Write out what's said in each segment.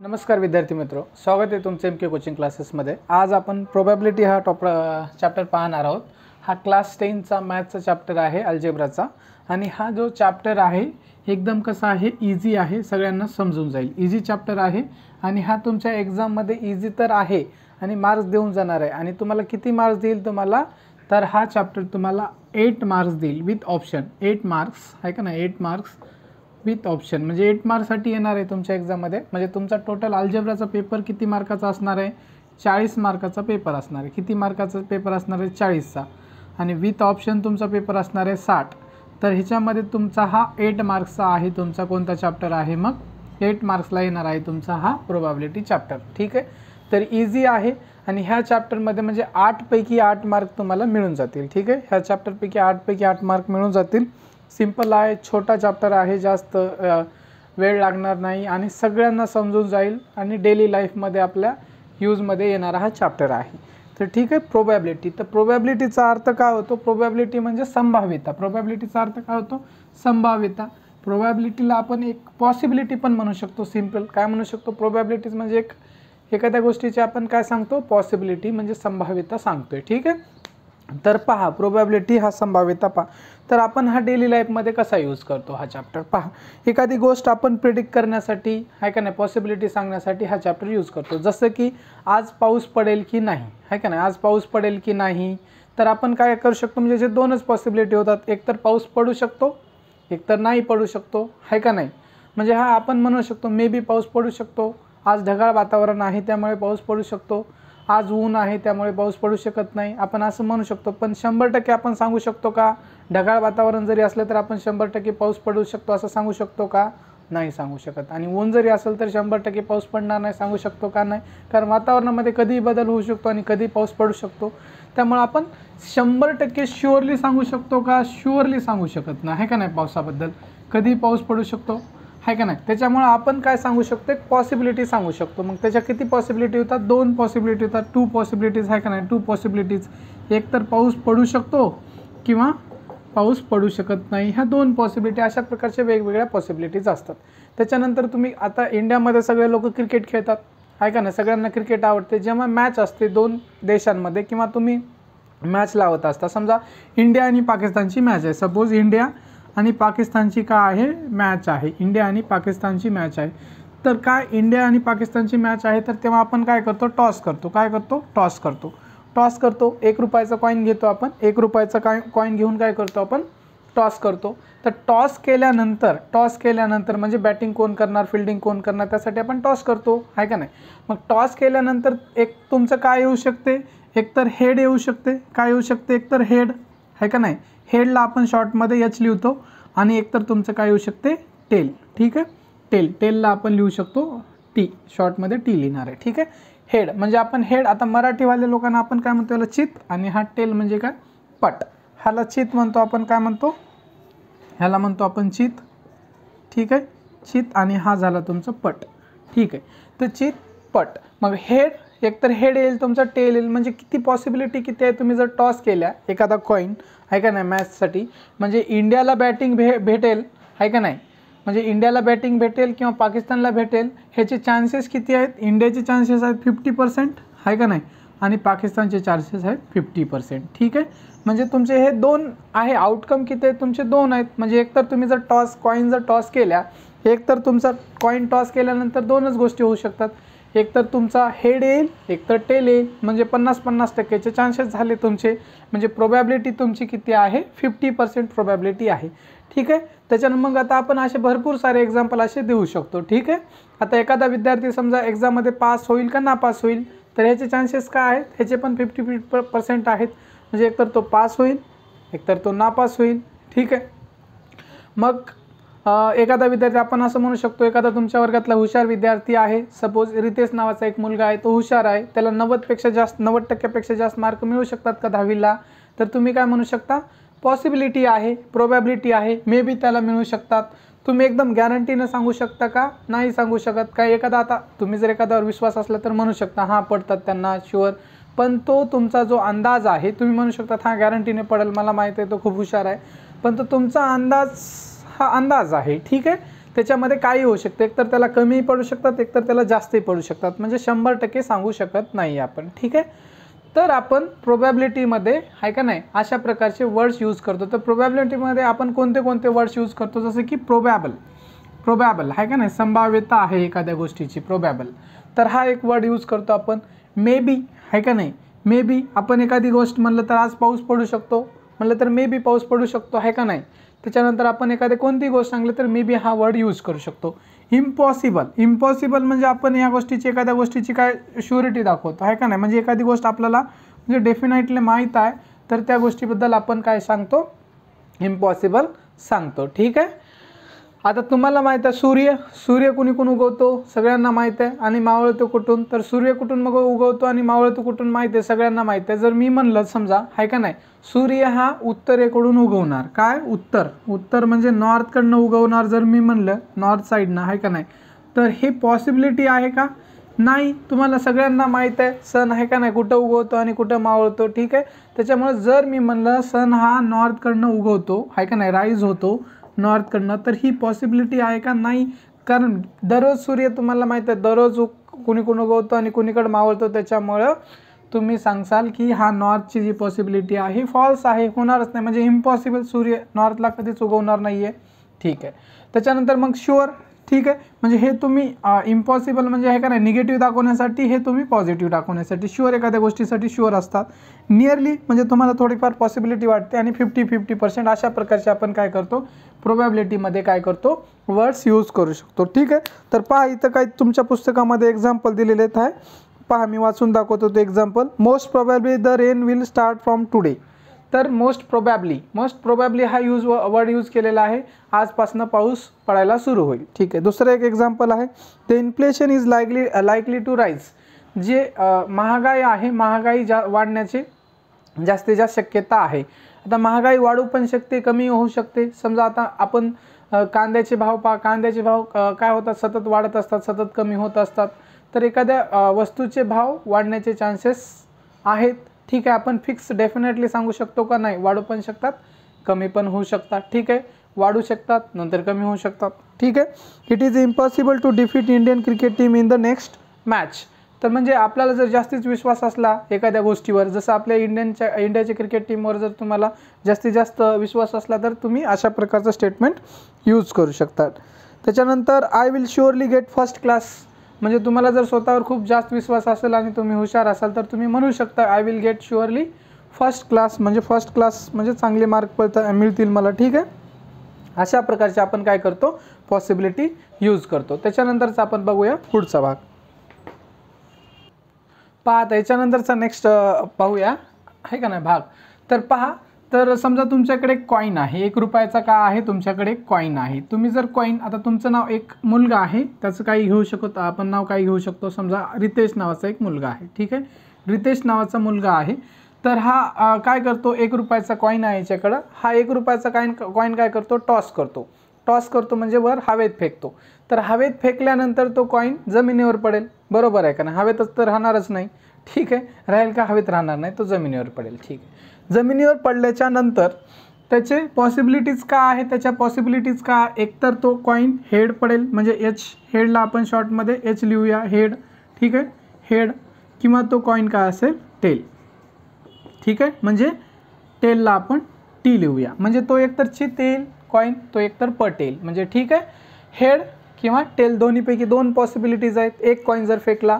नमस्कार विद्यार्थी मित्रों, स्वागत आहे तुमचे एमके कोचिंग क्लासेसमध्ये। आज आपण प्रोबॅबिलिटी हा चॅप्टर पाहणार आहोत। हा क्लास 10 चा मॅथ्सचा चॅप्टर आहे, अल्जेब्राचा। आणि हा जो चॅप्टर आहे एकदम कसा आहे, इझी आहे, सगळ्यांना समजून जाईल। इझी चॅप्टर आहे आणि हा तुमच्या एग्जाममध्ये इझी तर आहे आणि मार्क्स देऊन जाणार आहे। आणि तुम्हाला किती मार्क्स देईल तुम्हाला, तर हा चॅप्टर तुम्हाला 8 मार्क्स देईल विथ ऑप्शन। 8 मार्क्स आहे का ना, 8 मार्क्स विथ ऑप्शन म्हणजे 8 मार्क्ससाठी येणार आहे तुमच्या एग्जाममध्ये। म्हणजे तुमचा टोटल अल्जेब्राचा पेपर किती मार्काचा असणार आहे, 40 मार्काचा पेपर असणार आहे। किती मार्काचा पेपर असणार आहे, 40चा। आणि विथ ऑप्शन तुमचा पेपर असणार आहे 60। तर ह्याच्यामध्ये तुमचा हा 8 मार्क्सचा आहे तुमचा कोणता चॅप्टर आहे, मग 8 मार्क्सला येणार आहे तुमचा हा प्रोबॅबिलिटी चॅप्टर। ठीक आहे, तर इझी आहे आणि ह्या चॅप्टरमध्ये म्हणजे 8 पैकी 8 मार्क तुम्हाला मिळून जातील। ठीक आहे, ह्या चॅप्टरपैकी 8 पैकी 8 मार्क मिळून जातील। सिंपल आहे, छोटा चॅप्टर आहे, जास्त वेळ लागणार नाही आणि सगळ्यांना समजून जाईल आणि डेली लाईफमध्ये आपल्या यूजमध्ये येणारा हा चॅप्टर आहे। तर ठीक आहे, प्रोबॅबिलिटी। तर प्रोबॅबिलिटीचा अर्थ काय होतो, प्रोबॅबिलिटी म्हणजे संभाव्यता। प्रोबॅबिलिटीचा अर्थ काय होतो, संभाव्यता। प्रोबॅबिलिटीला आपण एक पॉसिबिलिटी पण म्हणू शकतो। सिंपल काय म्हणू शकतो, प्रोबॅबिलिटीज म्हणजे एखाद्या गोष्टीची आपण काय सांगतो, पॉसिबिलिटी म्हणजे संभाव्यता सांगतोय। ठीक आहे, तर पहा प्रोबॅबिलिटी हा संभाव्यता पहा। तर आपण हा डेली लाईफमध्ये कसा यूज करतो हा चॅप्टर पहा। एखादी गोष्ट आपण प्रिडिक्ट करण्यासाठी आहे का नाही, पॉसिबिलिटी सांगण्यासाठी हा चॅप्टर यूज करतो। जसं की आज पाऊस पडेल की नाही, आहे का नाही, आज पाऊस पडेल की नाही। तर आपण काय करू शकतो, म्हणजे जे दोनच पॉसिबिलिटी होतात, एक तर पाऊस पडू शकतो, एक तर नाही पडू शकतो, आहे का नाही। म्हणजे हा आपण म्हणू शकतो मे बी पाऊस पडू शकतो, आज ढगाळ वातावरण आहे त्यामुळे पाऊस पडू शकतो, आज ऊन आहे त्यामुळे पाऊस पडू शकत नाही, आपण असं म्हणू शकतो। पण 100% आपण सांगू शकतो का, ढगाळ वातावरण जरी असलं तर आपण 100% पाऊस पडू शकतो असं सांगू शकतो का, नाही सांगू शकत। आणि ऊन जरी असेल तर 100% पाऊस पडणार नाही सांगू शकतो का, नाही, कारण वातावरणामध्ये कधीही बदल होऊ शकतो आणि कधी पाऊस पडू शकतो। त्यामुळे आपण 100% शुअरली सांगू शकतो का, शुअरली सांगू शकत नाही, आहे का नाही। पावसाबद्दल कधी पाऊस पडू शकतो, आहे का नाही। त्याच्यामुळे आपण काय सांगू शकतो, एक पॉसिबिलिटी सांगू शकतो। मग त्याच्या किती पॉसिबिलिटी होतात, 2 पॉसिबिलिटी होतात, 2 पॉसिबिलिटीज, आहे का नाही, 2 पॉसिबिलिटीज। एक तर पाऊस पडू शकतो किंवा पाऊस पडू शकत नाही, ह्या 2 पॉसिबिलिटी, अशा प्रकारच्या वेगवेगळ्या पॉसिबिलिटीज असतात। त्याच्यानंतर तुम्ही आता इंडियामध्ये सगळे लोक क्रिकेट खेळतात, आहे का नाही, सगळ्यांना क्रिकेट आवडते। जेव्हा मॅच असते 2 देशांमध्ये किंवा तुम्ही मॅच लावत असता, समजा इंडिया आणि पाकिस्तानची मॅच आहे, सपोज इंडिया आणि पाकिस्तानची काय आहे, मॅच आहे, इंडिया आणि पाकिस्तानची मॅच आहे। तर काय इंडिया आणि पाकिस्तानची मॅच आहे, तर तेव्हा आपण काय करतो, टॉस करतो। काय करतो, टॉस करतो। टॉस करतो, 1 रुपयाचा कॉईन घेतो आपण, 1 रुपयाचा कॉईन घेऊन काय करतो आपण, टॉस करतो। तर टॉस केल्यानंतर म्हणजे बॅटिंग कोण करणार, फिल्डिंग कोण करणार, त्यासाठी आपण टॉस करतो, आहे का नाही। मग टॉस केल्यानंतर एक तुमचं काय येऊ शकते, एकतर हेड येऊ शकते, काय येऊ शकते, एकतर हेड, आहे का नाही। हेडला आपण शॉर्टमध्ये एच लिहितो आणि एकतर तुमचं काय येऊ शकते, टेल। ठीक आहे, टेलला आपण लिहू शकतो टी, शॉर्टमध्ये टी लिहिणार आहे। ठीक आहे, हेड म्हणजे आपण हेड, आता मराठीवाल्या लोकांना आपण काय म्हणतो, याला चित, आणि हा टेल म्हणजे काय, पट। ह्याला चित म्हणतो आपण, काय म्हणतो, ह्याला म्हणतो आपण चित। ठीक आहे, चित, आणि हा झाला तुमचा पट। ठीक आहे, तर चित पट। मग हेड, एकतर हेड येईल तुमचा, टेल येईल। म्हणजे किती पॉसिबिलिटी किती आहे, तुम्ही जर टॉस केल्या एखादा कॉईन, आहे का नाही, मॅचसाठी, म्हणजे इंडियाला बॅटिंग भेटेल, आहे का नाही, म्हणजे इंडियाला बॅटिंग भेटेल किंवा पाकिस्तानला भेटेल, ह्याचे चान्सेस किती आहेत, इंडियाचे चान्सेस आहेत 50%, आहे का नाही, आणि पाकिस्तानचे चान्सेस आहेत 50%। ठीक आहे, म्हणजे तुमचे हे 2 आहे, आउटकम किती आहेत तुमचे, 2 आहेत। म्हणजे एकतर तुम्ही जर कॉईन जर टॉस केल्या, एकतर तुमचा कॉईन टॉस केल्यानंतर 2च गोष्टी होऊ शकतात, एकतर तुमचा हेड येईल, एकतर टेल येईल। म्हणजे 50-50% चान्सेस झाले तुमचे, म्हणजे प्रोबॅबिलिटी तुमची किती आहे, 50% प्रोबॅबिलिटी आहे। ठीक आहे, त्याच्यानं मग आता आपण असे भरपूर सारे एक्झाम्पल असे देऊ शकतो। ठीक आहे, आता एखादा विद्यार्थी समजा एक्झाममध्ये पास होईल का नापास होईल, तर ह्याचे चान्सेस काय आहेत, ह्याचे पण 50% आहेत। म्हणजे एकतर तो पास होईल, एकतर तो नापास होईल। ठीक आहे, मग एखादा विद्यार्थी, आपण असं म्हणू शकतो, एखादा तुमच्या वर्गातला हुशार विद्यार्थी आहे, सपोज रितेश नावाचा एक मुलगा आहे, तो हुशार आहे, त्याला 90%पेक्षा जास्त मार्क मिळू शकतात का 10वीला, तर तुम्ही काय म्हणू शकता, पॉसिबिलिटी आहे, प्रोबॅबिलिटी आहे, मे बी त्याला मिळू शकतात। तुम्ही एकदम गॅरंटीनं सांगू शकता का, नाही सांगू शकत। काय एखादा, आता तुम्ही जर एखाद्यावर विश्वास असला तर म्हणू शकता हां पडतात त्यांना शुअर, पण तो तुमचा जो अंदाज आहे, तुम्ही म्हणू शकता हां गॅरंटीने पडेल, मला माहीत आहे तो खूप हुशार आहे, पण तो तुमचा अंदाज हा अंदाज आहे। ठीक आहे, त्याच्यामध्ये काही होऊ शकते, एकतर त्याला कमी पडू शकतात, एकतर त्याला जास्तही पडू शकतात, म्हणजे 100% सांगू शकत नाही आपण, ठीक आहे. तर आपण प्रोबॅबिलिटीमध्ये आहे का नाही अशा प्रकारचे वर्ड्स यूज करतो. तर प्रोबॅबिलिटीमध्ये आपण कोणते कोणते वर्ड्स यूज करतो, जसं की प्रोबॅबल आहे का नाही, संभाव्यता आहे एखाद्या गोष्टीची, प्रोबॅबल. तर हा एक वर्ड यूज करतो आपण. मे बी आहे का नाही, मे बी आपण एखादी गोष्ट म्हणलं तर आज पाऊस पडू शकतो म्हणलं तर मे बी पाऊस पडू शकतो आहे का नाही. त्याच्यानंतर आपण एखादी कोणती गोष्ट सांगली तर मे बी हा वर्ड यूज करू शकतो. इम्पॉसिबल म्हणजे आपण या गोष्टीची एखाद्या गोष्टीची काय श्युरिटी दाखवतो आहे का नाही, म्हणजे एखादी गोष्ट आपल्याला म्हणजे डेफिनेटली माहीत आहे तर त्या गोष्टीबद्दल आपण काय सांगतो, इम्पॉसिबल सांगतो, ठीक आहे. आता तुम्हाला माहीत आहे सूर्य कुणीकडून उगवतो सगळ्यांना माहीत आहे, आणि मावळतो कुठून, तर सूर्य कुठून मग उगवतो आणि मावळतो कुठून माहीत आहे, सगळ्यांना माहीत आहे. जर मी म्हणलं समजा आहे का नाही, सूर्य हा उत्तरेकडून उगवणार, काय उत्तर म्हणजे नॉर्थकडनं उगवणार, जर मी म्हणलं नॉर्थ साईडनं आहे का नाही, तर हे पॉसिबिलिटी आहे का, नाही. तुम्हाला सगळ्यांना माहीत आहे सन आहे का नाही कुठं उगवतो आणि कुठं मावळतो, ठीक आहे. त्याच्यामुळे जर मी म्हणलं सन हा नॉर्थकडनं उगवतो आहे का नाही, राईज होतो नॉर्थकडनं, तर ही पॉसिबिलिटी आहे का, नाही. कारण दररोज सूर्य तुम्हाला माहीत आहे दररोज कुणीकडून उगवतो आणि कुणीकडे मावळतो, त्याच्यामुळं तुम्ही सांगसाल की हा नॉर्थची जी पॉसिबिलिटी आहे फॉल्स आहे, होणारच नाही, म्हणजे इम्पॉसिबल, सूर्य नॉर्थला कधीच उगवणार नाही आहे, ठीक आहे. त्याच्यानंतर मग शुअर, ठीक आहे. म्हणजे हे तुम्ही इम्पॉसिबल म्हणजे आहे का नाही निगेटिव्ह दाखवण्यासाठी, हे तुम्ही पॉझिटिव्ह दाखवण्यासाठी. शुअर एखाद्या गोष्टीसाठी शुअर असतात. नियरली म्हणजे तुम्हाला थोडीफार पॉसिबिलिटी वाटते, आणि 50-50% अशा प्रकारचे आपण काय करतो प्रोबॅबिलिटीमध्ये काय करतो वर्ड्स यूज करू शकतो, ठीक आहे. तर पहा इथं काही तुमच्या पुस्तकामध्ये एक्झाम्पल दिलेले आहे, पहा मी वाचून दाखवतो ते example. Most probably the rain will start from today. तर मोस्ट प्रोबॅबली हा वर्ड यूज केलेला आहे, आजपासून पाऊस पडायला सुरू होईल, ठीक आहे. दुसरं एक एक्झाम्पल आहे, the inflation is likely to rise. जे महागाई आहे, महागाई वाढण्याची जास्तीत जास्त शक्यता आहे. आता महागाई वाढू पण शकते, कमी होऊ शकते. समजा आता आपण कांद्याचे भाव काय होतात, सतत वाढत असतात, सतत कमी होत असतात. तर एखाद्या वस्तूचे भाव वाढण्याचे चान्सेस आहेत, ठीक आहे. आपण फिक्स डेफिनेटली सांगू शकतो का, नाही. वाढू पण शकतात, कमी पण होऊ शकतात, ठीक आहे. वाढू शकतात नंतर कमी होऊ शकतात, ठीक आहे. It is impossible to defeat Indian cricket team in the next match. तर म्हणजे आपल्याला जर जास्तीत विश्वास असला एखाद्या गोष्टीवर, जसं आपल्या इंडियाच्या क्रिकेट टीमवर जर तुम्हाला जास्तीत जास्त विश्वास असला तर तुम्ही अशा प्रकारचं स्टेटमेंट यूज करू शकतात. त्याच्यानंतर I will surely get first class. म्हणजे तुम्हाला जर स्वतःवर खूप जास्त विश्वास असेल आणि तुम्ही हुशार असाल तर तुम्ही म्हणू शकता I will get surely first class, म्हणजे फर्स्ट क्लास म्हणजे चांगले मार्क मिळतील मला, ठीक आहे. अशा प्रकारचे आपण काय करतो पॉसिबिलिटी यूज करतो. त्याच्यानंतरचा आपण बघूया पुढचा भाग. पहा त्याच्यानंतरचा नेक्स्ट पाहूया आहे का नाही भाग. तर पहा, तर समजा तुमच्याकडे कॉईन आहे, 1 रुपयाचा का आहे तुमच्याकडे कॉईन आहे. तुम्ही जर कॉईन, आता तुमचं नाव एक मुलगा आहे, त्याचं काही घेऊ शकतो आपण, नाव काही घेऊ शकतो. समजा रितेश नावाचा एक मुलगा आहे, ठीक आहे. रितेश नावाचा मुलगा आहे. तर हा काय करतो, 1 रुपयाचा कॉईन आहे याच्याकडं. हा 1 रुपयाचा कॉईन काय करतो, टॉस करतो म्हणजे वर हवेत फेकतो. तर हवेत फेकल्यानंतर तो कॉईन जमिनीवर पडेल, बरोबर आहे का नाही. हवेतच तर राहणारच नाही, ठीक आहे. राहील का, हवेत राहणार नाही, तो जमिनीवर पडेल, ठीक आहे. जमिनीवर पडल्याच्या नंतर त्याचे पॉसिबिलिटीज का आहे, त्याच्या पॉसिबिलिटीज का, एकतर तो कॉईन हेड पडेल, म्हणजे एच, हेडला आपण शॉर्टमध्ये एच लिहूया, हेड, ठीक आहे, हेड. किंवा तो कॉईन काय असेल, टेल, ठीक आहे. म्हणजे टेलला आपण टी लिहूया, म्हणजे तो एकतर टेल कॉईन, तो एकतर पटेल, म्हणजे ठीक आहे. हेड किंवा टेल दोन्हीपैकी 2 पॉसिबिलिटीज आहेत. एक कॉईन जर फेकला,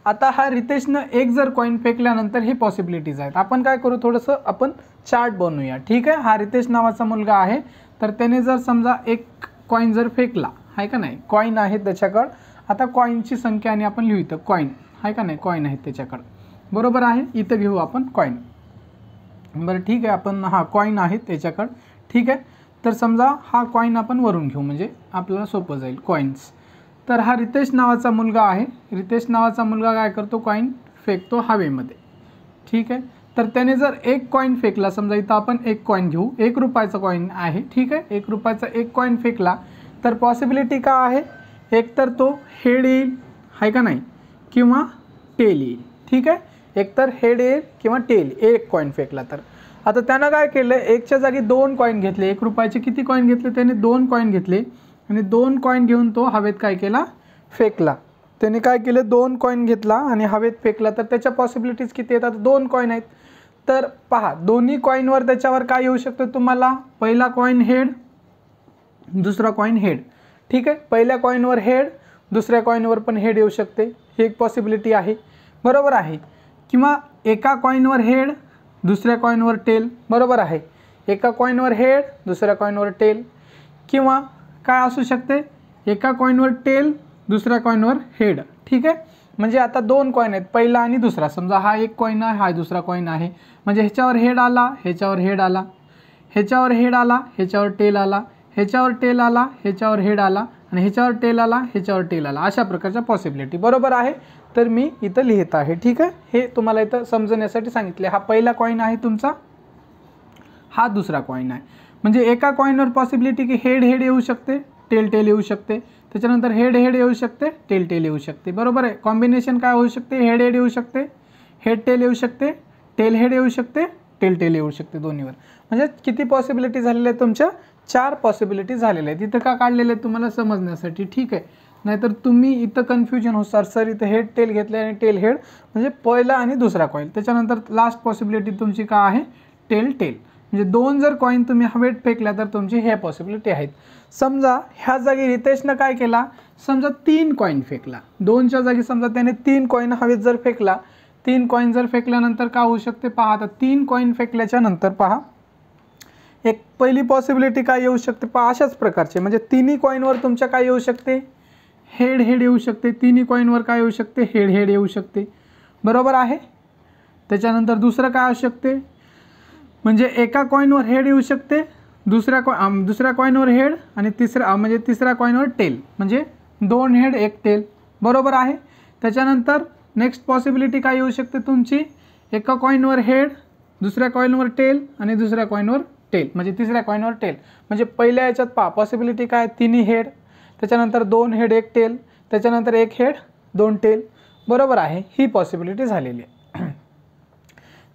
आता हा रितेशनं एक जर कॉईन फेकल्यानंतर हे पॉसिबिलिटीज आहेत. आपण काय करू, थोडंसं आपण चार्ट बनवूया, ठीक आहे. हा रितेश नावाचा मुलगा आहे, तर त्याने जर समजा एक कॉईन जर फेकला आहे का नाही, कॉईन आहे त्याच्याकडं. आता कॉईनची संख्या आणि आपण लिहू इथं कॉईन आहे का नाही, कॉईन आहे त्याच्याकडं, बरोबर आहे. इथं घेऊ आपण कॉईन, बरं ठीक आहे. आपण हा कॉईन आहे त्याच्याकडं, ठीक आहे. तर समजा हा कॉईन आपण वरून घेऊ म्हणजे आपल्याला सोपं जाईल, कॉईन्स. तर हा रितेश नावाचा मुलगा आहे. रितेश नावाचा मुलगा काय करतो, कॉईन फेकतो हवेमध्ये, ठीक आहे. तर त्याने जर एक कॉईन फेकला, समजा इथं आपण एक कॉईन घेऊ, 1 रुपयाचा कॉईन आहे, ठीक आहे. 1 रुपयाचा एक कॉईन फेकला तर पॉसिबिलिटी का आहे, एकतर तो हेड येईल आहे का नाही, किंवा टेल येईल, ठीक आहे. एकतर हेड येईल किंवा टेल, एक कॉईन फेकला तर. आता त्यानं काय केलं, एकच्या जागी 2 कॉईन घेतले. 1 रुपयाचे किती कॉईन घेतले त्याने, 2 कॉईन घेतले. आणि 2 कॉईन घेऊन तो हवेत काय केला, फेकला. त्याने काय केले, 2 कॉईन घेतला आणि हवेत फेकला. तर त्याच्या पॉसिबिलिटीज किती येतात, 2 कॉईन आहेत. तर पहा दोन्ही कॉईनवर त्याच्यावर काय येऊ शकतं तुम्हाला, पहिला कॉईन हेड, दुसरा कॉईन हेड. ठीक आहे, पहिल्या कॉईनवर हेड, दुसऱ्या कॉईनवर पण हेड येऊ शकते, ही एक पॉसिबिलिटी आहे. बरोबर आहे. किंवा एका कॉईनवर हेड, दुसऱ्या कॉईनवर टेल. बरोबर आहे, एका कॉईनवर हेड, दुसऱ्या कॉईनवर टेल. किंवा काय असू शकते, एका कॉईनवर टेल, दुसऱ्या कॉईनवर हेड. ठीक आहे, म्हणजे आता 2 कॉईन आहेत, पहिला आणि दुसरा. समजा हा एक कॉईन आहे, हा दुसरा कॉईन आहे. म्हणजे ह्याच्यावर हेड आला, ह्याच्यावर हेड आला, ह्याच्यावर हेड आला, ह्याच्यावर टेल आला, ह्याच्यावर टेल आला, ह्याच्यावर हेड आला, आणि ह्याच्यावर टेल आला, ह्याच्यावर टेल आला. अशा प्रकारच्या पॉसिबिलिटी. बरोबर आहे. तर मी इथं लिहित आहे. ठीक आहे, हे तुम्हाला इथं समजण्यासाठी सांगितले. हा पहिला कॉईन आहे तुमचा, हा दुसरा कॉईन आहे. म्हणजे एका कॉईनवर पॉसिबिलिटी की हेड हेड येऊ शकते, टेल टेल येऊ शकते, त्याच्यानंतर हेड हेड येऊ शकते, टेल टेल येऊ शकते. बरोबर आहे. कॉम्बिनेशन काय होऊ शकते, हेड हेड येऊ शकते, हेड टेल येऊ शकते, टेल हेड येऊ शकते, टेल टेल येऊ शकते दोन्हीवर. म्हणजे किती पॉसिबिलिटी झालेल्या आहेत तुमच्या, 4 पॉसिबिलिटी झालेल्या आहेत. इथं का काढलेले आहेत तुम्हाला समजण्यासाठी. ठीक आहे, नाहीतर तुम्ही इथं कन्फ्युजन होणार, सर इथं हेड टेल घेतले आणि टेल हेड, म्हणजे पहिला आणि दुसरा कॉईन. त्याच्यानंतर लास्ट पॉसिबिलिटी तुमची काय आहे, टेल टेल. म्हणजे 2 जर कॉईन तुम्ही हवेत फेकल्या तर तुमची हे पॉसिबिलिटी आहेत. समजा ह्या जागी रितेशनं काय केला, समजा 3 कॉईन फेकला. 2च्या जागी समजा त्याने 3 कॉईन हवेत जर फेकला, 3 कॉईन जर फेकल्यानंतर काय होऊ शकते पहा. आता 3 कॉईन फेकल्याच्या नंतर पहा, एक पहिली पॉसिबिलिटी काय येऊ शकते पहा, अशाच प्रकारचे. म्हणजे तिन्ही कॉईनवर तुमच्या काय येऊ शकते, हेड हेड येऊ शकते. तिन्ही कॉईनवर काय येऊ शकते, हेड हेड येऊ शकते. बरोबर आहे. त्याच्यानंतर दुसरं काय असू शकते, म्हणजे एका कॉईनवर हेड येऊ शकते, दुसऱ्या कॉईनवर हेड, आणि तिसऱ्या कॉईनवर टेल. म्हणजे 2 हेड 1 टेल. बरोबर आहे. त्याच्यानंतर नेक्स्ट पॉसिबिलिटी काय येऊ शकते तुमची, एका कॉईनवर हेड, दुसऱ्या कॉईनवर टेल, आणि दुसऱ्या कॉईनवर टेल, म्हणजे तिसऱ्या कॉईनवर टेल. म्हणजे पहिल्या याच्यात पहा पॉसिबिलिटी काय, 3 हेड, त्याच्यानंतर 2 हेड 1 टेल, त्याच्यानंतर 1 हेड 2 टेल. बरोबर आहे, ही पॉसिबिलिटी झालेली आहे.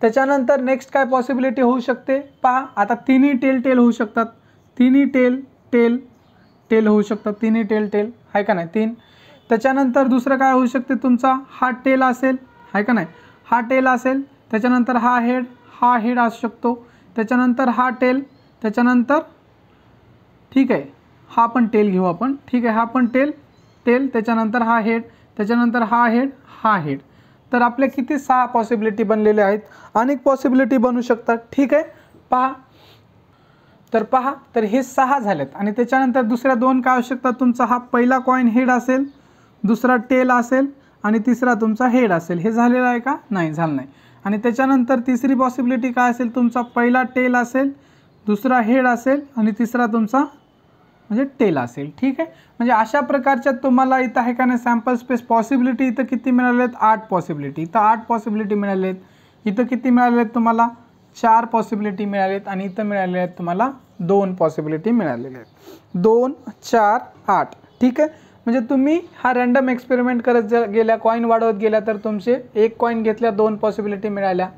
त्याच्यानंतर नेक्स्ट काय पॉसिबिलिटी होऊ शकते पहा. आता तिन्ही टेल टेल होऊ शकतात, तिन्ही टेल टेल टेल होऊ शकतात, तिन्ही टेल टेल आहे का नाही, 3. त्याच्यानंतर दुसरं काय होऊ शकते तुमचा, हा टेल असेल आहे का नाही, हा टेल असेल, त्याच्यानंतर हा हेड असू शकतो, त्याच्यानंतर हा टेल, त्याच्यानंतर ठीक आहे हा पण टेल घेऊ आपण. ठीक आहे, हा पण टेल टेल, त्याच्यानंतर हा हेड, त्याच्यानंतर हा हेड. तर आपले किती 6 पॉसिबिलिटी बनलेले आहेत. अनेक पॉसिबिलिटी बनू शकतात. ठीक आहे, पहा. तर हे 6 झालेत. आणि त्याच्यानंतर दुसऱ्या 2 काय असू शकतात तुमचा, हा पहिला कॉईन हेड असेल, दुसरा टेल असेल, आणि तिसरा तुमचा हेड असेल. हे झालेलं आहे का, नाही झालं नाही. आणि त्याच्यानंतर तिसरी पॉसिबिलिटी काय असेल तुमचा, पहिला टेल असेल, दुसरा हेड असेल, आणि तिसरा तुमचा म्हणजे टेल असेल. ठीक आहे, म्हणजे अशा प्रकारच्या तुम्हाला इथं आहे का नाही सॅम्पल स्पेस पॉसिबिलिटी इथं किती मिळाले आहेत, 8 पॉसिबिलिटी. इथं 8 पॉसिबिलिटी मिळाले आहेत. इथं किती मिळाले आहेत तुम्हाला, 4 पॉसिबिलिटी मिळाले आहेत. आणि इथं मिळाले आहेत तुम्हाला 2 पॉसिबिलिटी मिळालेले आहेत. 2 4 8. ठीक आहे, म्हणजे तुम्ही हा रँडम एक्सपेरिमेंट करत गेल्या, कॉईन वाढवत गेल्या, तर तुमचे 1 कॉईन घेतल्या 2 पॉसिबिलिटी मिळाल्या,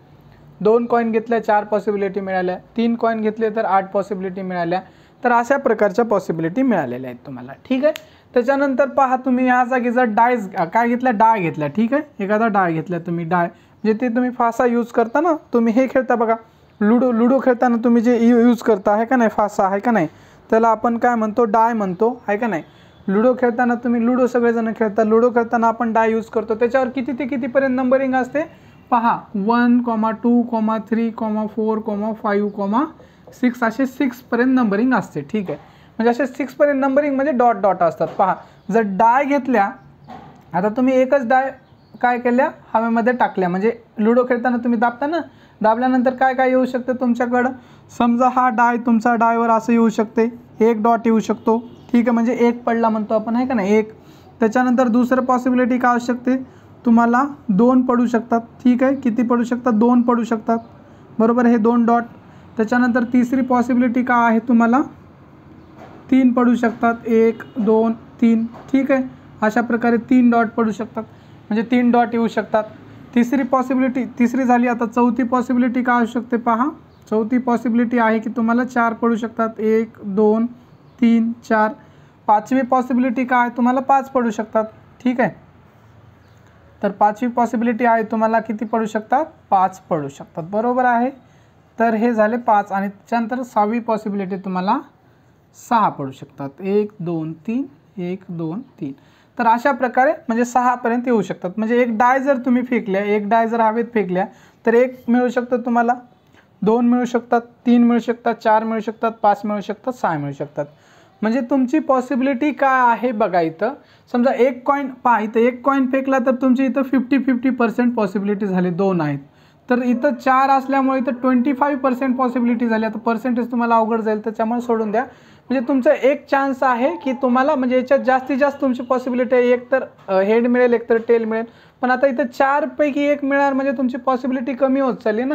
2 कॉईन घेतल्या 4 पॉसिबिलिटी मिळाल्या, 3 कॉईन घेतले तर 8 पॉसिबिलिटी मिळाल्या. तर अशा प्रकारच्या पॉसिबिलिटी मिळालेल्या आहेत तुम्हाला. ठीक आहे, त्याच्यानंतर पहा तुम्ही या जागी जर डायस काय घेतल्या, डाय घेतल्या. ठीक आहे, एखादा डाय घेतला तुम्ही, डाय म्हणजे ते तुम्ही फासा यूज करता ना, तुम्ही हे खेळता बघा, लुडो खेळताना तुम्ही जे यूज करता आहे का नाही, फासा आहे का नाही, त्याला आपण काय म्हणतो, डाय म्हणतो आहे का नाही. लुडो खेळताना तुम्ही, लुडो सगळेजण खेळतात, लुडो खेळताना आपण डाय यूज करतो. त्याच्यावर किती ते कितीपर्यंत नंबरिंग असते पहा, 1, 2, 3, 4, 5, 6 असे 6 पर्यंत नंबरिंग असते. ठीक आहे, म्हणजे असे 6 पर्यंत नंबरिंग म्हणजे डॉट डॉट असतात. पहा, जर डाय घेतल्या, आता तुम्ही एकच डाय काय केल्या, हवेमध्ये टाकल्या, म्हणजे लुडो खेळताना तुम्ही दाबता ना, दाबल्यानंतर काय काय येऊ शकते तुमच्याकडं, समजा हा डाय तुमचा डायवर असं येऊ शकते, 1 डॉट येऊ शकतो. ठीक आहे, म्हणजे 1 पडला म्हणतो आपण आहे का नाही, 1. त्याच्यानंतर दुसरं पॉसिबिलिटी काय असू शकते तुम्हाला, 2 पडू शकतात. ठीक आहे, किती पडू शकतात, 2 पडू शकतात. बरोबर, हे 2 डॉट. त्याच्यानंतर तिसरी पॉसिबिलिटी काय आहे तुम्हाला, 3 पडू शकतात, 1 2 3. ठीक आहे, अशा प्रकारे 3 डॉट पडू शकतात, म्हणजे 3 डॉट येऊ शकतात. तिसरी पॉसिबिलिटी, तिसरी झाली. आता चौथी पॉसिबिलिटी काय असू शकते पहा, चौथी पॉसिबिलिटी आहे की तुम्हाला 4 पडू शकतात, 1 2 3 4. पाचवी पॉसिबिलिटी काय, तुम्हाला 5 पडू शकतात. ठीक आहे, तर पाचवी पॉसिबिलिटी आहे तुम्हाला किती पडू शकतात, 5 पडू शकतात. बरोबर आहे. तर हे झाले 5 आणि त्याच्यानंतर 6वी पॉसिबिलिटी तुम्हाला 6 पडू शकतात. 1 2 3 1 2 3. तर अशा प्रकारे म्हणजे 6 पर्यंत येऊ शकतात. म्हणजे एक डाय जर तुम्ही फेकल्या, एक डाय जर हवेत फेकल्या तर 1 मिळू शकतं तुम्हाला, 2 मिळू शकतात, 3 मिळू शकतात, 4 मिळू शकतात, 5 मिळू शकतात, 6 मिळू शकतात. म्हणजे तुमची पॉसिबिलिटी काय आहे बघा. इथं समजा एक कॉईन पहा, इथं एक कॉईन फेकला तर तुमची इथं 50-50% पॉसिबिलिटी झाली, 2 आहेत. तर इथं 4 असल्यामुळे इथं 25% पॉसिबिलिटी झाली. आता पर्सेंटेज तुम्हाला अवघड जाईल त्याच्यामुळे सोडून द्या. म्हणजे तुमचा एक चान्स आहे की तुम्हाला म्हणजे याच्यात जास्तीत जास्त तुमची पॉसिबिलिटी आहे एक तर हेड मिळेल, एक तर टेल मिळेल. पण आता इथं 4 पैकी 1 मिळणार म्हणजे तुमची पॉसिबिलिटी कमी होत चालली ना.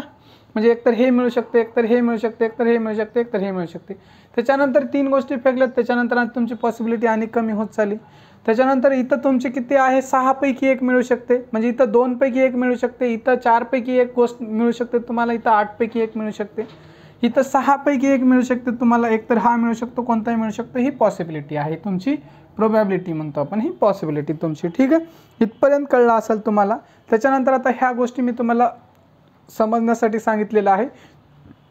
म्हणजे एकतर हे मिळू शकते, एकतर हे मिळू शकते, एकतर हे मिळू शकते, एकतर हे मिळू शकते. त्याच्यानंतर 3 गोष्टी फेकल्यात, त्याच्यानंतर तुमची पॉसिबिलिटी आणि कमी होत चालली. त्याच्यानंतर इथं तुमची किती आहे, 6 पैकी 1 मिळू शकते. म्हणजे इथं 2 पैकी 1 मिळू शकते, इथं 4 पैकी 1 गोष्ट मिळू शकते तुम्हाला, इथं 8 पैकी 1 मिळू शकते, इथं 6 पैकी 1 मिळू शकते तुम्हाला, एकतर हा मिळू शकतो, कोणताही मिळू शकतो. ही पॉसिबिलिटी आहे तुमची, प्रोबॅबिलिटी म्हणतो आपण, ही पॉसिबिलिटी तुमची. ठीक आहे, इथपर्यंत कळलं असेल तुम्हाला. त्याच्यानंतर आता ह्या गोष्टी मी तुम्हाला समजण्यासाठी सांगितलेलं आहे.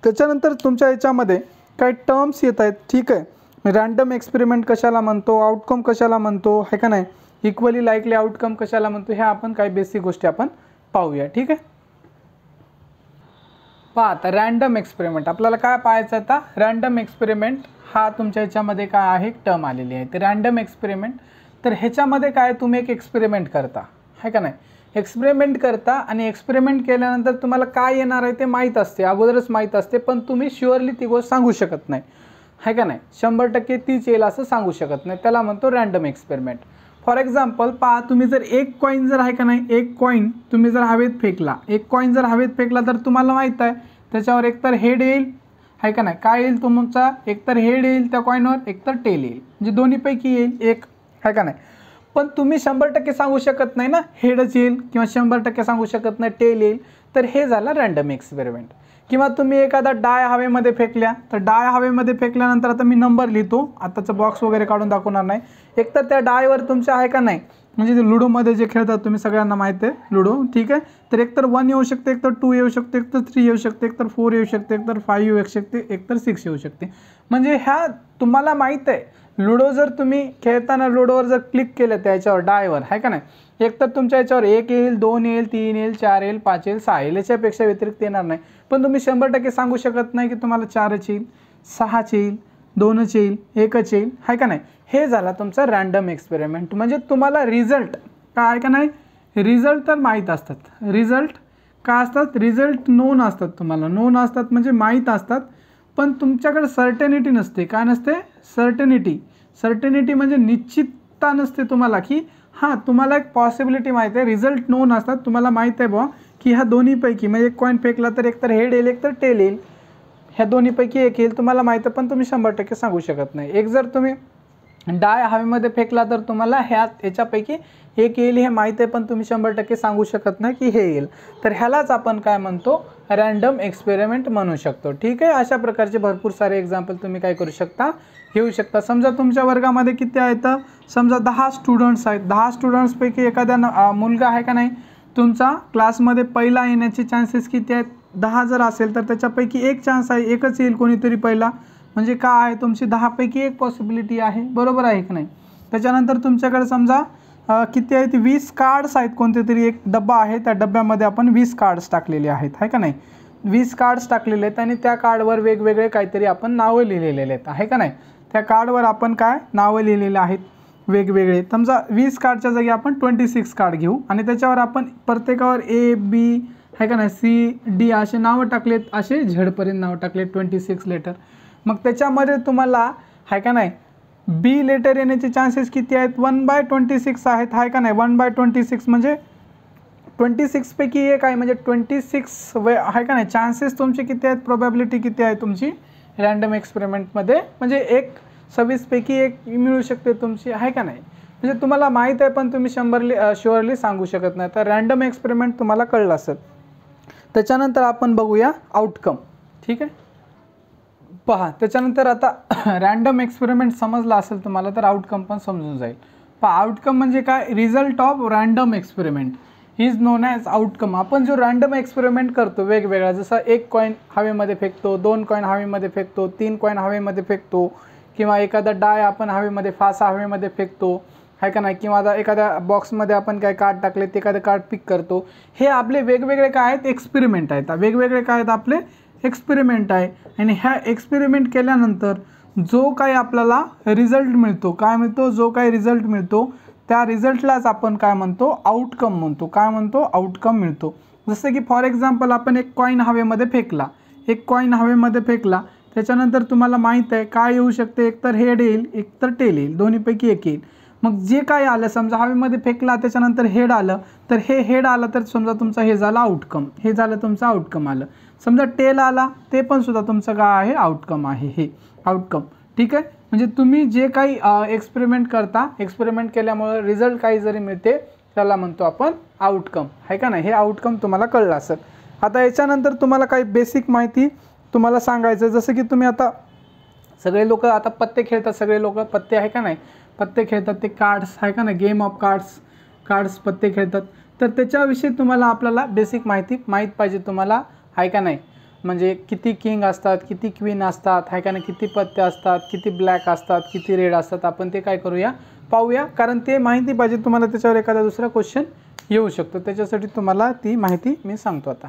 त्याच्यानंतर तुमच्या याच्यामध्ये काही टर्म्स येत आहेत. ठीक आहे, रँडम एक्सपेरिमेंट कशाला म्हणतो, आउटकम कशाला म्हणतो, आहे का नाही, इक्वली लाईकली आउटकम कशाला म्हणतो, ह्या आपण काही बेसिक गोष्टी आपण पाहूया. ठीक आहे, पहा आता रँडम एक्सपेरिमेंट आपल्याला काय पाहायचं आता. रँडम एक्सपेरिमेंट हा तुमच्या ह्याच्यामध्ये काय आहे, टर्म आलेली आहे. तर रँडम एक्सपेरिमेंट, तर ह्याच्यामध्ये काय तुम्ही एक एक्सपेरिमेंट करता, आहे का नाही, एक्सपेरिमेंट करता आणि एक्सपेरिमेंट केल्यानंतर तुम्हाला काय येणार आहे ते माहीत असते, अगोदरच माहीत असते. पण तुम्ही शुअरली ती गोष्ट सांगू शकत नाही, आहे का नाही, 100% तीच येईल असं सांगू शकत नाही. त्याला म्हणतो रँडम एक्सपेरिमेंट. फॉर एक्झाम्पल पहा, तुम्ही जर एक कॉईन जर आहे का नाही, एक कॉईन तुम्ही जर हवेत फेकला, एक कॉईन जर हवेत फेकला तर तुम्हाला माहीत आहे त्याच्यावर एकतर हेड येईल, आहे का नाही, काय येईल तुमचा, एकतर हेड येईल त्या कॉईनवर, एकतर टेल येईल. म्हणजे दोन्हीपैकी येईल एक, आहे का नाही. पण तुम्ही 100% सांगू शकत नाही ना हेडच येईल, किंवा 100% सांगू शकत नाही टेल येईल. तर हे झालं रँडम एक्सपेरिमेंट. किंवा तुम्ही एखादा डाय हवेमध्ये फेकल्या, तर डाय हवेमध्ये फेकल्यानंतर आता मी नंबर लिहितो, आताचं बॉक्स वगैरे काढून दाखवणार नाही. एकतर त्या डायवर तुमच्या आहे का नाही, म्हणजे ते लुडोमध्ये जे खेळतात तुम्ही सगळ्यांना माहिती आहे लुडो. ठीक आहे, तर एकतर 1 येऊ शकते, एकतर 2 येऊ शकते, एकतर 3 येऊ शकते, एकतर 4 येऊ शकते, एकतर 5 येऊ शकते, एकतर 6 येऊ शकते. म्हणजे ह्या तुम्हाला माहीत आहे, लुडो जर तुम्ही खेळताना लुडोवर जर क्लिक केलं त्याच्यावर डायवर, आहे का नाही, एकतर तुमच्या याच्यावर 1 येईल, 2 येईल, 3 येईल, 4 येईल, 5 येईल, 6 येईल, याच्यापेक्षा व्यतिरिक्त येणार नाही. पण तुम्ही 100% सांगू शकत नाही की तुम्हाला 4च येईल, 6च येईल, 2च येईल, 1च येईल, आहे का नाही. हे झाला तुमचा रँडम एक्सपेरिमेंट. म्हणजे तुम्हाला रिझल्ट काय आहे का नाही, रिझल्ट तर माहीत असतात. रिझल्ट काय असतात, रिझल्ट नोन असतात, तुम्हाला नोन असतात म्हणजे माहीत असतात. पण तुमच्याकडे सर्टेनिटी नसते. काय नसते, सर्टेनिटी. सर्टेनिटी म्हणजे निश्चितता नसते तुम्हाला की हां तुम्हाला एक पॉसिबिलिटी माहीत आहे, रिझल्ट नोन असतात, तुम्हाला माहीत आहे बुवा की ह्या दोन्हीपैकी म्हणजे एक कॉईन फेकला तर एकतर हेड येईल, एकतर टेल येईल, ह्या दोन्हीपैकी एक येईल, तुम्हाला माहीत आहे. पण तुम्ही 100% सांगू शकत नाही. एक जर तुम्ही डाय हवेमध्ये फेकला तर तुम्हाला याच्यापैकी एक येईल हे माहीत आहे, पण तुम्ही 100% सांगू शकत नाही की हे येईल. तर ह्यालाच आपण काय म्हणतो, रँडम एक्सपेरिमेंट म्हणू शकतो. ठीक आहे, अशा प्रकारचे भरपूर सारे एक्झाम्पल तुम्ही काय करू शकता, घेऊ शकता. समजा तुमच्या वर्गामध्ये किती आहेत, समजा 10 स्टुडंट्स आहेत. 10 स्टुडंट्सपैकी एखाद्या मुलगा आहे का नाही तुमचा क्लासमध्ये पहिला येण्याचे चान्सेस किती आहेत, 10 जर असेल तर त्याच्यापैकी एक चान्स आहे, एकच येईल कोणीतरी पहिला. म्हणजे काय आहे, तुमची 10 पैकी 1 पॉसिबिलिटी आहे, बरोबर आहे की नाही. त्याच्यानंतर तुमच्याकडे समजा किती आहेत, 20 कार्ड्स आहेत, कोणते तरी एक डब्बा आहे, त्या डब्यामध्ये आपण 20 कार्ड्स टाकलेले आहेत, आहे का नाही. 20 कार्ड्स टाकलेले आहेत आणि त्या कार्डवर वेगवेगळे काहीतरी आपण नावं लिहिलेले आहेत, आहे का नाही. त्या कार्डवर आपण काय नावं लिहिलेले आहेत वेगवेगळे. समजा 20 कार्डच्या जागी आपण 26 कार्ड घेऊ आणि त्याच्यावर आपण प्रत्येकावर A B आहे का नाही C D असे नावं टाकलेत, असे झेडपर्यंत नावं टाकलेत, 26 लेटर. मग त्याच्यामध्ये तुम्हाला आहे का नाही B लेटर येण्याचे चान्सेस किती आहेत, 1/26 आहेत, आहे का नाही. 1/26 म्हणजे 26 पैकी एक आहे, म्हणजे 26 आहे का नाही. चान्सेस तुमचे किती आहेत, प्रोबॅबिलिटी किती आहे तुमची रँडम एक्सपेरिमेंटमध्ये, म्हणजे 26 पैकी 1 मिळू शकते तुमची, आहे का नाही. म्हणजे तुम्हाला माहीत आहे पण तुम्ही शुअरली सांगू शकत नाही. तर रँडम एक्सपेरिमेंट तुम्हाला कळलं असेल. त्याच्यानंतर आपण बघूया आउटकम. ठीक आहे, पहा त्याच्यानंतर आता रॅन्डम एक्सपेरिमेंट समजला असेल तुम्हाला तर आउटकम पण समजून जाईल. पहा आउटकम म्हणजे काय, result of random experiment is non as outcome. आपण जो रॅन्डम एक्सपेरिमेंट करतो वेगवेगळा, जसं 1 कॉईन हवेमध्ये फेकतो, 2 कॉईन हवेमध्ये फेकतो, 3 कॉईन हवेमध्ये फेकतो, किंवा एखादा डाय आपण हवेमध्ये फासा हवेमध्ये फेकतो आहे का नाही, किंवा आता एखाद्या बॉक्समध्ये आपण काय कार्ड टाकले ते एखादं कार्ड पिक करतो. हे आपले वेगवेगळे काय आहेत, एक्सपेरिमेंट आहेत. वेगवेगळे काय आहेत आपले एक्सपेरिमेंट आहे. आणि ह्या एक्सपेरिमेंट केल्यानंतर जो काही आपल्याला रिझल्ट मिळतो, काय मिळतो, जो काही रिझल्ट मिळतो त्या रिझल्टलाच आपण काय म्हणतो, आउटकम म्हणतो. काय म्हणतो, आउटकम मिळतो. जसं की फॉर एक्झाम्पल आपण एक कॉईन हवेमध्ये फेकला, एक कॉईन हवेमध्ये फेकला, त्याच्यानंतर तुम्हाला माहीत आहे काय येऊ शकते, एकतर हेड येईल एकतर टेल येईल, दोन्हीपैकी एक येईल. मग जे काय आलं, समजा हवेमध्ये फेकला त्याच्यानंतर हेड आलं, तर हे हेड आलं तर समजा तुमचं हे झालं आउटकम, हे झालं तुमचं आउटकम आलं. समजा टेल आला ते पण सुद्धा तुमचं काय आहे, आउटकम आहे, हे आउटकम. ठीक आहे. म्हणजे तुम्ही जे काही एक्सपेरिमेंट करता, एक्सपेरिमेंट केल्यामुळे रिझल्ट काही जरी मिळते त्याला म्हणतो आपण आउटकम, आहे का नाही. हे आउटकम तुम्हाला कळलं असेल. आता याच्यानंतर तुम्हाला काही बेसिक माहिती तुम्हाला सांगायचं, जसं की तुम्ही आता सगळे लोक आता पत्ते खेळतात, सगळे लोक पत्ते आहे का नाही, पत्ते खेळतात, ते कार्ड्स आहे का नाही, गेम ऑफ कार्ड्स पत्ते खेळतात. तर त्याच्याविषयी तुम्हाला आपल्याला बेसिक माहिती माहीत पाहिजे तुम्हाला, आहे का नाही. म्हणजे किती किंग असतात, किती क्वीन असतात, आहे का नाही, किती पत्ते असतात, किती ब्लॅक असतात, किती रेड असतात, आपण ते काय करूया, पाहूया. कारण ते माहिती पाहिजे तुम्हाला, त्याच्यावर एखादा दुसरा क्वेश्चन येऊ शकतो. त्याच्यासाठी तुम्हाला ती माहिती मी सांगतो. आता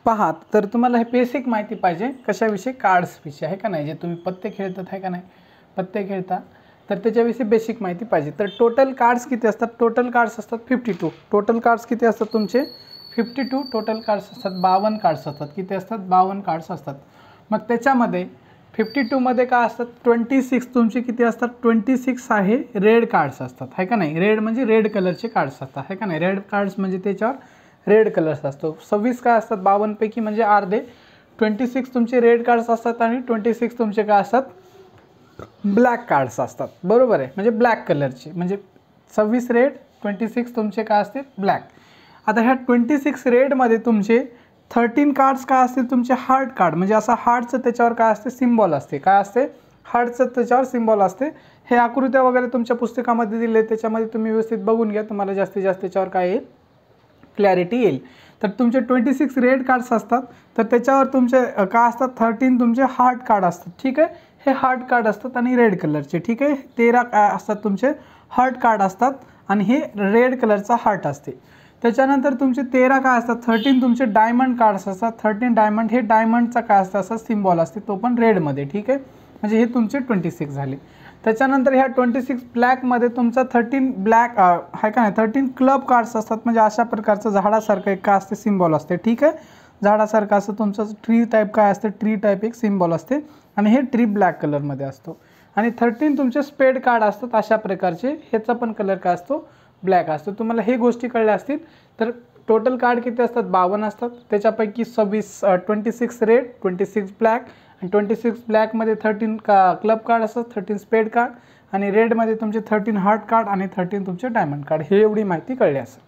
पहा, तर तुम्हाला हे बेसिक माहिती पाहिजे कशाविषयी, कार्ड्सविषयी, आहे का नाही. जे तुम्ही पत्ते खेळतात आहे का नाही, पत्ते खेळता तर त्याच्याविषयी बेसिक माहिती पाहिजे. तर टोटल कार्ड्स किती असतात, टोटल कार्ड्स असतात 52. टोटल कार्ड्स किती असतात तुमचे 52 टोटल कार्ड्स असतात. 52 कार्ड्स असतात. किती असतात, 52 कार्ड्स असतात. मग त्याच्यामध्ये 52 मध्ये काय असतात, 26 तुमचे किती असतात, 26 आहे रेड कार्ड्स असतात, आहे का नाही. रेड म्हणजे रेड कलरचे कार्ड्स असतात, आहे का नाही. रेड कार्ड्स म्हणजे त्याच्यावर रेड कलर्स असतो. 26 काय असतात 52 पैकी म्हणजे अर्धे, 26 तुमचे रेड कार्ड्स असतात आणि 26 तुमचे काय असतात, ब्लॅक कार्ड्स असतात. बरोबर आहे. म्हणजे ब्लॅक कलरचे, म्हणजे 26 रेड, 26 तुमचे काय असते ब्लॅक. आता ह्या 26 रेडमध्ये तुमचे 13 कार्ड्स काय असतील तुमचे हार्ट कार्ड, म्हणजे असा हार्टचं त्याच्यावर काय असते, सिम्बॉल असते. काय असते, हार्टचं त्याच्यावर सिम्बॉल असते. हे आकृत्या वगैरे तुमच्या पुस्तकामध्ये दिले, त्याच्यामध्ये तुम्ही व्यवस्थित बघून घ्या, तुम्हाला जास्तीत जास्त त्याच्यावर काय येईल, क्लॅरिटी येईल. तर तुमचे 26 रेड कार्ड्स असतात, तर त्याच्यावर तुमचे काय असतात, 13 तुमचे हार्ट कार्ड असतात. ठीक आहे. हे हार्ट कार्ड असतात आणि रेड कलरचे. ठीक आहे. 13 काय असतात तुमचे हार्ट कार्ड असतात आणि हे रेड कलरचा हार्ट असते. त्याच्यानंतर तुमचे 13 काय असतात, 13 तुमचे डायमंड कार्ड्स असतात. 13 डायमंड, हे डायमंडचा काय असतं, असा सिम्बॉल असते, तो पण रेडमध्ये. ठीक आहे. म्हणजे हे तुमचे 26 झाले. त्याच्यानंतर ह्या 26 ब्लॅकमध्ये तुमचा 13 ब्लॅक आहे का नाही, 13 क्लब कार्ड्स असतात. म्हणजे अशा प्रकारचं झाडासारखं एक काय असते, सिम्बॉल असते. ठीक आहे. झाडासारखं असं तुमचं ट्री टाईप काय असते, ट्री टाईप एक सिम्बॉल असते आणि हे ट्री ब्लॅक कलरमध्ये असतो. आणि 13 तुमचे स्पेड कार्ड असतात अशा प्रकारचे, ह्याचा पण कलर काय असतो, ब्लॅक असतो. तुम्हाला हे गोष्टी कळल्या असतील. तर टोटल कार्ड किती असतात, 52 असतात. त्याच्यापैकी 26 रेड, 26 ब्लॅक आणि 26 ब्लॅकमध्ये 13 क्लब कार्ड असतात, 13 स्पेड कार्ड आणि रेडमध्ये तुमचे 13 हार्ट कार्ड आणि 13 तुमचे डायमंड कार्ड. हे एवढी माहिती कळली असेल.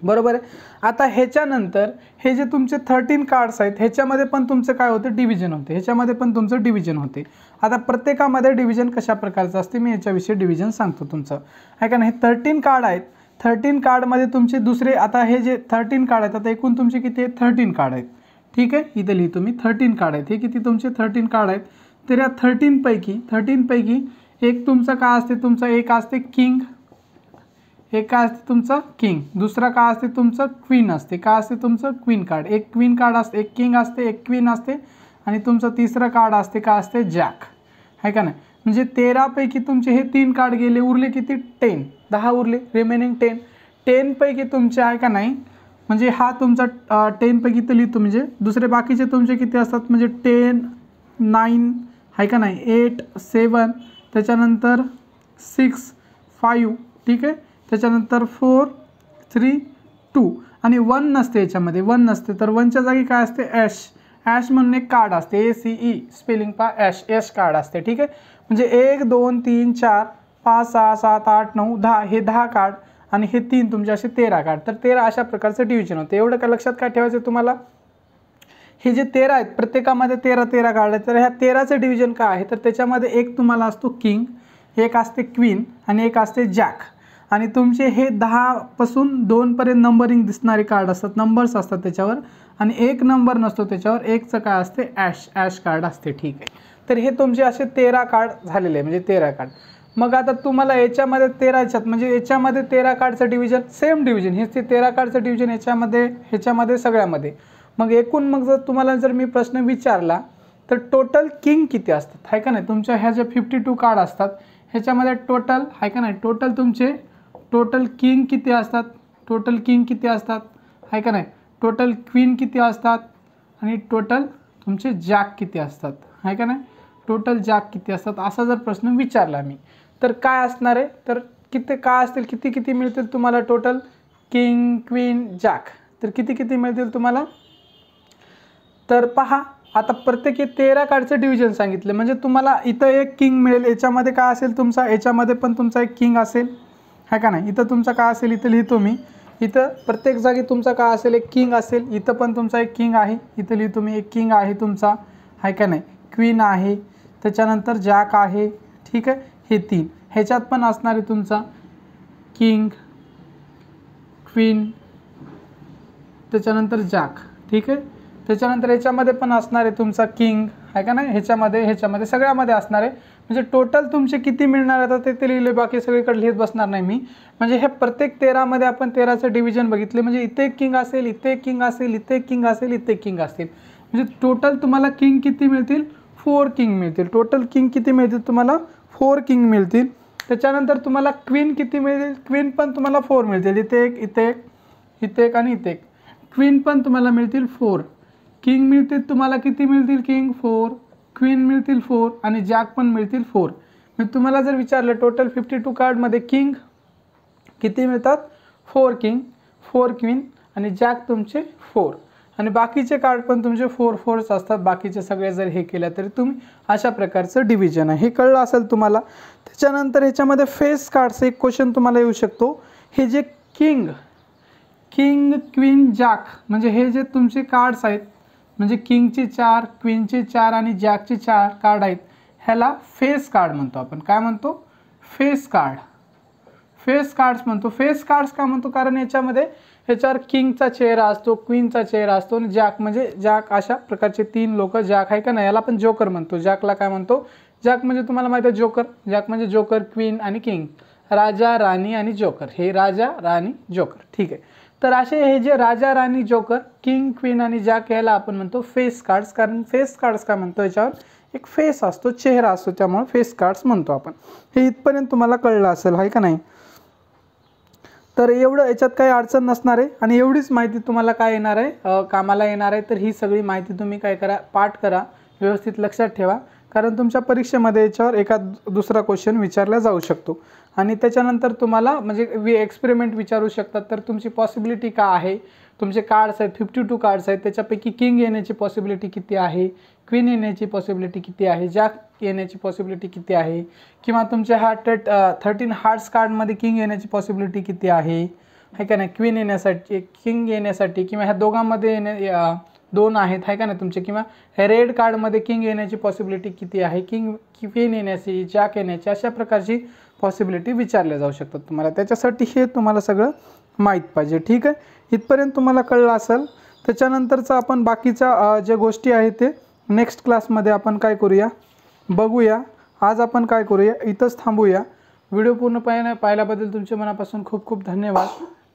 बरोबर आहे. आता ह्याच्यानंतर हे जे तुमचे 13 कार्ड्स आहेत ह्याच्यामध्ये पण तुमचं काय होतं, डिव्हिजन होते. ह्याच्यामध्ये पण तुमचं डिव्हिजन होते. आता प्रत्येकामध्ये डिव्हिजन कशा प्रकारचं असते मी याच्याविषयी डिव्हिजन सांगतो तुमचं, आहे का नाही. 13 कार्ड आहेत. 13 कार्डमध्ये तुमचे दुसरे, आता हे जे 13 कार्ड आहेत, आता एकूण तुमचे किती आहेत, 13 कार्ड आहेत. ठीक आहे. इथे लिहितो मी 13 कार्ड आहेत. हे किती तुमचे 13 कार्ड आहेत. तर या 13 पैकी एक तुमचं काय असते, तुमचं एक असते किंग, एक काय असते तुमचं किंग, दुसरा काय असते तुमचं क्वीन असते. काय असते तुमचं क्वीन कार्ड, एक क्वीन कार्ड असते, एक किंग असते, एक क्वीन असते आणि तुमचं तिसरं कार्ड असते काय असते, जॅक, आहे का नाही. म्हणजे 13 पैकी तुमचे हे 3 कार्ड गेले, उरले किती 10, 10 उरले, रिमेनिंग 10 पैकी तुमचे आहे का नाही, म्हणजे हा तुमचा 10 पैकी तर लिहितो. म्हणजे दुसरे बाकीचे तुमचे किती असतात, म्हणजे 10, 9 आहे का नाही, 8, 7, त्याच्यानंतर 6, 5. ठीक आहे. त्याच्यानंतर 4, 3, 2 आणि 1 नसते याच्यामध्ये, 1 नसते. तर 1च्या जागी काय असते, ॲश म्हणून एक कार्ड असते, ACE स्पेलिंग पा ॲश कार्ड असते. ठीक आहे. म्हणजे 1, 2, 3, 4, 5, 6, 7, 8, 9, 10 हे 10 कार्ड आणि हे 3 तुमचे असे 13 कार्ड. तर 13 अशा प्रकारचं डिव्हिजन होते. एवढं का लक्षात काय ठेवायचं तुम्हाला, हे जे 13 आहेत प्रत्येकामध्ये 13 कार्ड आहेत, तर ह्या 13चं डिव्हिजन काय आहे तर त्याच्यामध्ये एक तुम्हाला असतो किंग, एक असते क्वीन आणि एक असते जॅक. आणि तुमचे हे 10 पासून 2 पर्यंत नंबरिंग दिसणारे कार्ड असतात, नंबर्स असतात त्याच्यावर, आणि एक नंबर नसतो त्याच्यावर, एकचं काय असते ॲश कार्ड असते. ठीक आहे, तर हे तुमचे असे 13 कार्ड झालेले आहे, म्हणजे 13 कार्ड. मग आता तुम्हाला याच्यामध्ये 13च्यात म्हणजे याच्यामध्ये 13 कार्डचं डिव्हिजन सेम डिव्हिजन, हे 13 कार्डचं डिव्हिजन ह्याच्यामध्ये सगळ्यामध्ये. मग एकूण मग जर तुम्हाला जर मी प्रश्न विचारला तर टोटल किंग किती असतात, आहे का नाही. तुमच्या ह्या जे 52 कार्ड असतात ह्याच्यामध्ये टोटल आहे का नाही, टोटल किंग किती असतात, आहे का नाही. टोटल क्वीन किती असतात आणि टोटल तुमचे जॅक किती असतात, आहे का नाही. टोटल जॅक किती असतात असा जर प्रश्न विचारला मी तर काय असणार आहे, तर काय असतील, किती मिळतील तुम्हाला टोटल किंग क्वीन जॅक, तर किती मिळतील तुम्हाला. तर पहा आता प्रत्येकी 13 कार्डचं डिव्हिजन सांगितलं, म्हणजे तुम्हाला इथं एक किंग मिळेल, याच्यामध्ये काय असेल तुमचा, याच्यामध्ये पण तुमचा एक किंग असेल, है का नाही. इथं तुमचा काय असेल, इथं लिहितो मी, इथं प्रत्येक जागी तुमचा काय असेल एक किंग असेल, इथं पण तुमचा एक किंग आहे, इथं लिहितो मी एक किंग आहे तुमचा, है का नाही. क्वीन आहे, त्याच्यानंतर जॅक आहे, ठीक आहे. हे 3 ह्याच्यात पण असणार आहे तुमचा किंग क्वीन त्याच्यानंतर जॅक, ठीक आहे. त्याच्यानंतर ह्याच्यामध्ये पण असणार आहे तुमचा किंग, आहे का नाही. ह्याच्यामध्ये सगळ्यामध्ये असणार आहे, म्हणजे टोटल तुमचे किती मिळणार आता ते लिहिले, बाकी सगळीकडे लिहित बसणार नाही मी. म्हणजे हे प्रत्येक 13मध्ये आपण 13चं डिव्हिजन बघितले, म्हणजे इथे एक किंग असेल, इथे एक किंग असेल, इथे एक किंग असेल, इथे एक किंग असेल, म्हणजे टोटल तुम्हाला किंग किती मिळतील, 4 किंग मिळतील. टोटल किंग किती मिळतील तुम्हाला, 4 किंग मिळतील. त्याच्यानंतर तुम्हाला क्वीन किती मिळतील, क्वीन पण तुम्हाला 4 मिळतील, इथे एक आणि इथे एक. क्वीन पण तुम्हाला मिळतील 4. किंग मिळतील तुम्हाला किती मिळतील, किंग 4, क्वीन मिळतील 4 आणि जॅक पण मिळतील 4. मी तुम्हाला जर विचारलं टोटल 52 कार्डमध्ये किंग किती मिळतात, 4 किंग 4 क्वीन आणि जॅक तुमचे 4, आणि बाकीचे कार्ड पण तुमचे 4 असतात. बाकीचे सगळे जर हे केलं तरी तुम्ही अशा प्रकारचं डिव्हिजन आहे, हे कळलं असेल तुम्हाला. त्याच्यानंतर ह्याच्यामध्ये फेस कार्ड्स एक क्वेश्चन तुम्हाला येऊ शकतो. हे जे किंग क्वीन जॅक म्हणजे हे जे तुमचे कार्ड्स आहेत, म्हणजे किंगचे 4, क्वीनचे 4 आणि जॅकचे 4 कार्ड आहेत, ह्याला फेस कार्ड म्हणतो आपण. काय म्हणतो, फेस कार्ड्स म्हणतो. फेस कार्ड्स का म्हणतो, कारण ह्याच्यावर किंगचा चेहरा असतो, क्वीनचा चेहरा असतो आणि जॅक अशा प्रकारचे 3 लोक जॅक आहे का नाही, याला आपण जोकर म्हणतो. जॅकला काय म्हणतो, जॅक म्हणजे तुम्हाला माहिती आहे जोकर. जॅक म्हणजे जोकर, क्वीन आणि किंग, राजा राणी आणि जोकर, हे राजा राणी जोकर, ठीक आहे. तर असे हे जे Raja Rani joker king queen आणि जॅक याला आपण म्हणतो फेस कार्ड्स. कारण फेस कार्ड्स का म्हणतो, याच्यावर एक फेस असतो, चेहरा असतो, त्यामुळे फेस कार्ड्स म्हणतो आपण. हे इथपर्यंत तुम्हाला कळलं असेल, आहे का नाही. तर एवढं याच्यात काही अडचण नसणार आहे, आणि एवढीच माहिती तुम्हाला काय येणार आहे, कामाला येणार आहे. तर ही सगळी माहिती तुम्ही काय करा, पाठ करा, व्यवस्थित लक्षात ठेवा, कारण तुमच्या परीक्षेमध्ये याच्यावर एखाद दुसरा क्वेश्चन विचारला जाऊ शकतो. आणि त्याच्यानंतर तुम्हाला म्हणजे एक्सपेरिमेंट विचारू शकतात. तर तुमची पॉसिबिलिटी काय आहे, तुमचे कार्ड्स आहेत 52 कार्ड्स आहेत, त्याच्यापैकी किंग येण्याची पॉसिबिलिटी किती आहे, क्वीन येण्याची पॉसिबिलिटी किती आहे, जॅक येण्याची पॉसिबिलिटी किती आहे, किंवा तुमच्या हा 13 हार्ट्स कार्डमध्ये किंग येण्याची पॉसिबिलिटी किती आहे का नाही, क्वीन येण्यासाठी किंग येण्यासाठी, किंवा ह्या दोघांमध्ये 2 आहेत आहे का नाही तुमचे, किंवा हे रेड कार्डमध्ये किंग येण्याची पॉसिबिलिटी किती आहे, क्वीन येण्याची, जॅक येण्याची, अशा प्रकारची पॉसिबिलिटी विचारल्या जाऊ शकतात तुम्हाला. त्याच्यासाठी हे तुम्हाला सगळं माहीत पाहिजे, ठीक आहे. इथपर्यंत तुम्हाला कळलं असेल. त्याच्यानंतरचं आपण बाकीच्या ज्या गोष्टी आहेत ते नेक्स्ट क्लासमध्ये आपण काय करूया, बघूया. आज आपण काय करूया, इथंच थांबूया. व्हिडिओ पूर्णपणे पाहिल्याबद्दल तुमचे मनापासून खूप खूप धन्यवाद,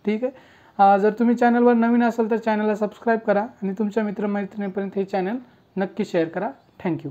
ठीक आहे. जर तुम्ही चॅनलवर नवीन असाल तर चॅनलला सबस्क्राईब करा आणि तुमच्या मित्रमैत्रिणींपर्यंत हे चॅनल नक्की शेअर करा. थँक्यू.